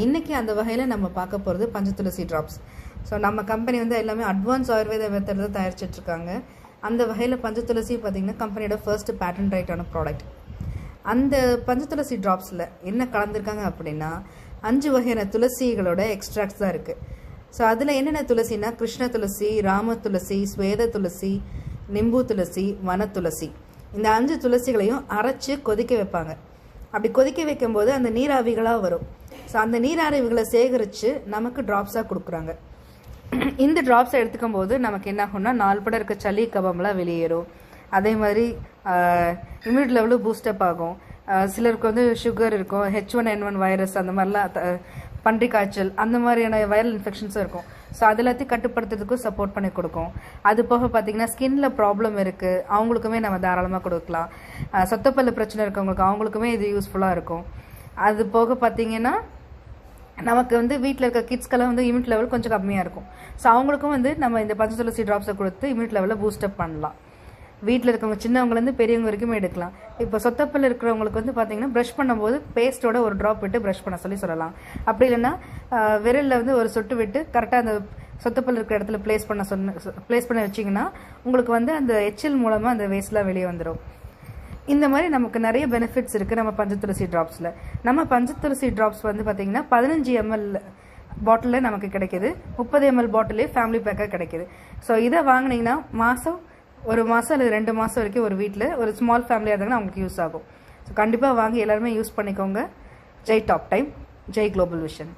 இன்றைக்கி அந்த வகையில் நம்ம பார்க்க போகிறது பஞ்சதுளசி ட்ராப்ஸ். ஸோ நம்ம கம்பெனி வந்து எல்லாமே அட்வான்ஸ் ஆயுர்வேத மெத்தடில் தயாரிச்சிட்ருக்காங்க. அந்த வகையில் பஞ்சதுளசி பார்த்திங்கன்னா கம்பெனியோட ஃபர்ஸ்ட் பேட்டன் ரைட்டான ப்ராடக்ட். அந்த பஞ்சதுளசி ட்ராப்ஸில் என்ன கலந்துருக்காங்க அப்படின்னா 5 வகையான துளசிகளோட எக்ஸ்ட்ராக்ட்ஸ் தான் இருக்குது. ஸோ அதில் என்னென்ன துளசினா கிருஷ்ண துளசி, ராம துளசி, ஸ்வேத துளசி, நிம்பு துளசி, வன துளசி. இந்த 5 துளசிகளையும் அரைச்சி கொதிக்க வைப்பாங்க. அப்படி கொதிக்க வைக்கும்போது அந்த நீராவிகளாக வரும். ஸோ அந்த நீராவிகளை சேகரித்து நமக்கு ட்ராப்ஸாக கொடுக்குறாங்க. இந்த ட்ராப்ஸை எடுத்துக்கும் போது நமக்கு என்ன ஆகும்னா நாள்பட இருக்க சளி கபம்லாம் வெளியேறும். அதே மாதிரி இம்யூனிட்டி லெவலும் பூஸ்டப் ஆகும். சிலருக்கு வந்து சுகர் இருக்கும், H1N1 வைரஸ், அந்த மாதிரிலாம் பன்றி காய்ச்சல், அந்த மாதிரியான வைரல் இன்ஃபெக்ஷன்ஸும் இருக்கும். ஸோ அது எல்லாத்தையும் கட்டுப்படுத்துறதுக்கும் சப்போர்ட் பண்ணி கொடுக்கும். அது போக பார்த்திங்கன்னா ஸ்கின்ல ப்ராப்ளம் இருக்குது, அவங்களுக்குமே நம்ம தாராளமாக கொடுக்கலாம். சொத்தப்பல்லு பிரச்சனை இருக்கவங்களுக்கு அவங்களுக்குமே இது யூஸ்ஃபுல்லாக இருக்கும். அது போக பார்த்திங்கன்னா நமக்கு வந்து வீட்டில் இருக்க கிட்ஸ்க்கெல்லாம் வந்து இம்யூனிட்டி லெவல் கொஞ்சம் கம்மியாக இருக்கும். ஸோ அவங்களுக்கும் வந்து நம்ம இந்த பஞ்சதுளசி ட்ராப்ஸை கொடுத்து இம்யூனிட்டி லெவலில் பூஸ்டப் பண்ணலாம். வீட்டில் இருக்கவங்க சின்னவங்கலேருந்து பெரியவங்க வரைக்கும் எடுக்கலாம். இப்போ சொத்தப்பல் இருக்கிறவங்களுக்கு வந்து பார்த்தீங்கன்னா ப்ரஷ் பண்ணும்போது பேஸ்ட்டோட ஒரு ட்ராப் விட்டு ப்ரஷ் பண்ண சொல்லலாம். அப்படி இல்லைன்னா விரலில் வந்து ஒரு சொட்டு விட்டு கரெக்டாக அந்த சொத்தப்பல் இருக்கிற இடத்துல ப்ளேஸ் பண்ண வச்சிங்கன்னா உங்களுக்கு வந்து அந்த எச்சில் மூலமாக அந்த வேஸ்ட்லாம் வெளியே வந்துடும். இந்த மாதிரி நமக்கு நிறைய பெனிஃபிட்ஸ் இருக்குது நம்ம பஞ்சதுளசி ட்ராப்ஸில். நம்ம பஞ்சதுளசி ட்ராப்ஸ் வந்து பார்த்திங்கன்னா 15 ml பாட்டிலில் நமக்கு கிடைக்கிது, 30 ml பாட்டிலே ஃபேமிலி பேக்காக கிடைக்கிது. ஸோ இதை வாங்கினீங்கன்னா ஒரு மாதம் அல்லது 2 மாதம் வரைக்கும் ஒரு வீட்டில் ஒரு ஸ்மால் ஃபேமிலியாக இருந்தாங்கன்னா அவங்களுக்கு யூஸ் ஆகும். ஸோ கண்டிப்பாக வாங்கி எல்லாருமே யூஸ் பண்ணிக்கோங்க. Jai top time, Jai global vision.